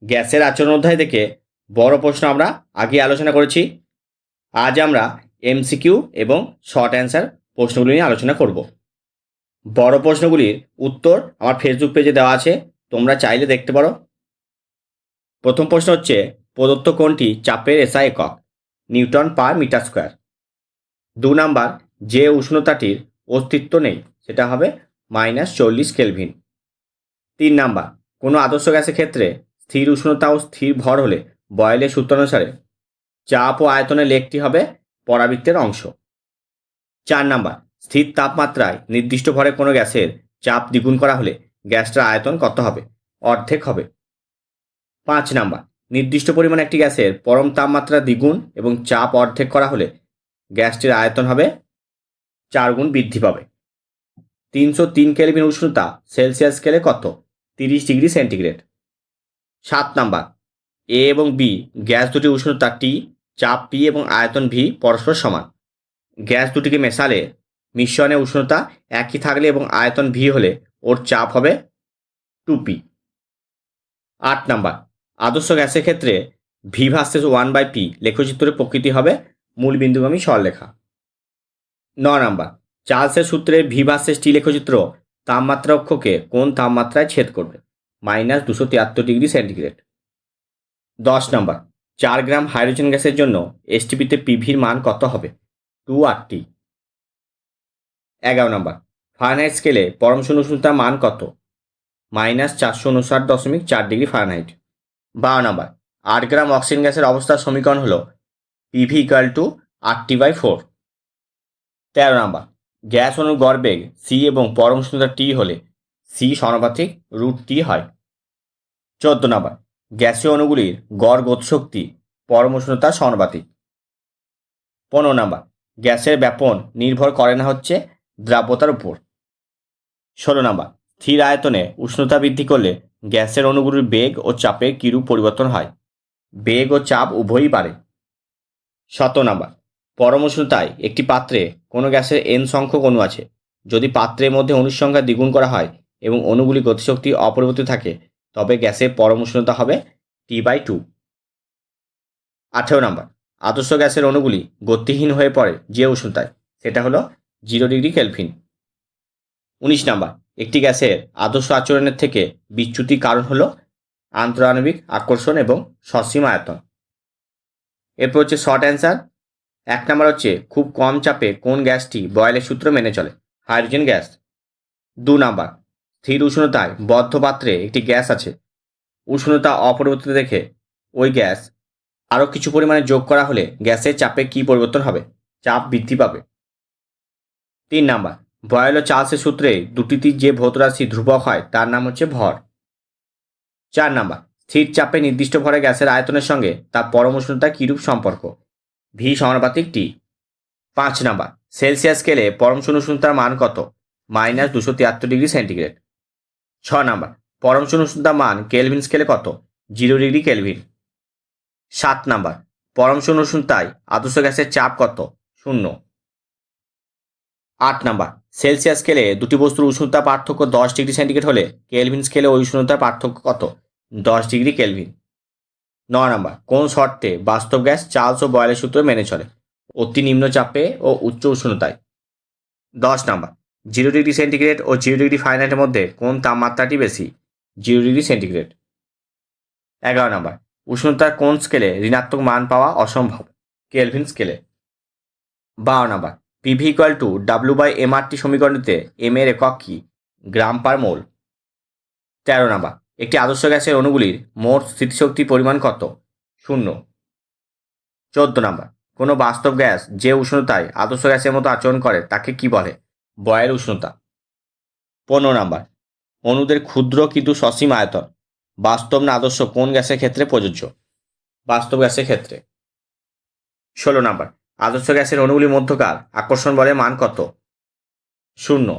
গ্যাসের আচরণ অধ্যায় থেকে বড় প্রশ্ন আমরা আগে আলোচনা করেছি। আজ আমরা এমসিকিউ এবং শর্ট অ্যান্সার প্রশ্নগুলি নিয়ে আলোচনা করব। বড় প্রশ্নগুলির উত্তর আমার ফেসবুক পেজে দেওয়া আছে, তোমরা চাইলে দেখতে পারো। প্রথম প্রশ্ন হচ্ছে, প্রদত্ত কোণটি চাপের এসআই একক newton per meter square. 2 number, যে উষ্ণতাটির অস্তিত্ব নেই সেটা হবে -40 কেলভিন। 3 নাম্বার, কোনো আদর্শ গ্যাসের ক্ষেত্রে স্থির উষ্ণতা ও স্থির ভর হলে বয়েলের সূত্র অনুসারে চাপ ও আয়তনের লেখটি হবে পরাবৃত্তের অংশ। 4 নাম্বার, স্থির তাপমাত্রায় নির্দিষ্ট ভরে কোনো গ্যাসের চাপ দ্বিগুণ করা হলে গ্যাসটার আয়তন কত হবে? অর্ধেক হবে। 5 নাম্বার, নির্দিষ্ট পরিমাণে একটি গ্যাসের পরম তাপমাত্রা দ্বিগুণ এবং চাপ অর্ধেক করা হলে গ্যাসটির আয়তন হবে 4 গুণ বৃদ্ধি পাবে। 303 কেলভিন উষ্ণতা সেলসিয়াস স্কেলে কত? 30 ডিগ্রি সেন্টিগ্রেড। 7 নাম্বার, এ এবং বি গ্যাস দুটি উষ্ণতা টি, চাপ পি এবং আয়তন ভি পরস্পর সমান। গ্যাস দুটিকে মেশালে মিশ্রণে উষ্ণতা একই থাকলে এবং আয়তন ভি হলে ওর চাপ হবে 2p। 8 নাম্বার, আদর্শ গ্যাসের ক্ষেত্রে ভি ভার্সেস 1/p লেখচিত্রের প্রকৃতি হবে মূল বিন্দুগামী সরলরেখা। 9 নাম্বার, চার্লসের সূত্রে ভি ভার্সেস টি লেখচিত্র তাপমাত্রা অক্ষকে কোন তাপমাত্রায় ছেদ করবে? -273 ডিগ্রি সেন্টিগ্রেড। 10 নাম্বার, 4 গ্রাম হাইড্রোজেন গ্যাসের জন্য এসটিপিতে পিভির মান কত হবে? 2RT। 11 নাম্বার, ফারেনহাইট স্কেলে পরম শূন্য উষ্ণতার মান কত? -459.4 ডিগ্রি ফারেনহাইট। 12 নাম্বার, 8 গ্রাম অক্সিজেন গ্যাসের অবস্থার সমীকরণ হলো পিভি =RT/4। 13 নাম্বার, গ্যাস অণুর গড় বেগ সি এবং পরম উষ্ণতা টি হলে সি সমানুপাতিক √T হয়। 14 নাম্বার, গ্যাসীয় অণুগুলির গড় গতিশক্তি পরম উষ্ণতার সমানুপাতিক। 15 নাম্বার, গ্যাসের ব্যাপন নির্ভর করে না হচ্ছে দ্রাব্যতার উপর। 16 নাম্বার, স্থির আয়তনে উষ্ণতা বৃদ্ধি করলে গ্যাসের অণুগুলির বেগ ও চাপে কিরূপ পরিবর্তন হয়? বেগ ও চাপ উভয়ই বাড়ে। 17 নাম্বার, পরম উষ্ণতায় একটি পাত্রে কোনো গ্যাসের n সংখ্যক অণু আছে। যদি পাত্রের মধ্যে অণুর সংখ্যা দ্বিগুণ করা হয় এবং অণুগুলি গতিশক্তি অপরিবর্তিত থাকে তবে গ্যাসের পরম উষ্ণতা হবে T/2। 18 নাম্বার, আদর্শ গ্যাসের অণুগুলি গতিহীন হয়ে পড়ে যে উষ্ণতায়, সেটা হলো 0 ডিগ্রি কেলভিন। 19 নাম্বার, একটি গ্যাসের আদর্শ আচরণের থেকে বিচ্যুতির কারণ হলো আন্তঃআণবিক আকর্ষণ এবং সসীম আয়তন। এরপর হচ্ছে শর্ট অ্যান্সার। 1 নাম্বার হচ্ছে, খুব কম চাপে কোন গ্যাসটি বয়েলের সূত্র মেনে চলে? Hydrogen gas. 2 নাম্বার, স্থির উষ্ণতায় বদ্ধ পাত্রে একটি গ্যাস আছে, উষ্ণতা অপরিবর্তিত দেখে ওই গ্যাস আরও কিছু পরিমাণে যোগ করা হলে গ্যাসের চাপে কী পরিবর্তন হবে? চাপ বৃদ্ধি পাবে। 3 নাম্বার, বয়েল ও চার্লসের সূত্রে দুটিতে যে ভৌত রাশি ধ্রুবক হয় তার নাম হচ্ছে ভর। 4 নাম্বার, স্থির চাপে নির্দিষ্ট ভরে গ্যাসের আয়তনের সঙ্গে তার পরম উষ্ণতা কীরূপ সম্পর্ক? ভি সমানুপাতিক টি। 5 নাম্বার, সেলসিয়াস স্কেলে পরম শূন্য উষ্ণতার মান কত? -273 ডিগ্রি সেন্টিগ্রেড। 6 নাম্বার, পরম শূন্য উষ্ণতার মান কেলভিন স্কেলে কত? 0 ডিগ্রি কেলভিন। 7 নাম্বার, পরম শূন্য উষ্ণতায় আদর্শ গ্যাসের চাপ কত? 0। 8 নাম্বার, সেলসিয়াস স্কেলে দুটি বস্তুর উষ্ণতা পার্থক্য 10 ডিগ্রি সেন্টিগ্রেড হলে কেলভিন স্কেলে ওই উষ্ণতার পার্থক্য কত? 10 ডিগ্রি কেলভিন। 9 নাম্বার, কোন শর্তে বাস্তব গ্যাস চার্লস ও বয়েলের সূত্র মেনে চলে? অতি নিম্ন চাপে ও উচ্চ উষ্ণতায়। 10 নাম্বার, 0 ডিগ্রি সেন্টিগ্রেড ও 0 ডিগ্রি ফারেনহাইটের মধ্যে কোন তাপমাত্রাটি বেশি? 0 ডিগ্রি সেন্টিগ্রেড। 11 নাম্বার, উষ্ণতার কোন স্কেলে ঋণাত্মক মান পাওয়া অসম্ভব? কেলভিন স্কেলে। 12 নাম্বার, পিভি W/mRT সমীকরণটিতে m এর একক কি? গ্রাম পার মোল। 13 নাম্বার, একটি আদর্শ গ্যাসের অণুগুলির মোট স্থিতিশক্তি পরিমাণ কত? 0। 14 নাম্বার, কোনো বাস্তব গ্যাস যে উষ্ণতায় আদর্শ গ্যাসের মতো আচরণ করে তাকে কি বলে? বয়েল উষ্ণতা। 15 নাম্বার, অণুদের ক্ষুদ্র কিন্তু সসীম আয়তন বাস্তব না আদর্শ কোন গ্যাসের ক্ষেত্রে প্রযোজ্য? বাস্তব গ্যাসের ক্ষেত্রে। 16 নাম্বার, আদর্শ গ্যাসের অণুগুলির মধ্যকার আকর্ষণ বলের মান কত? 0।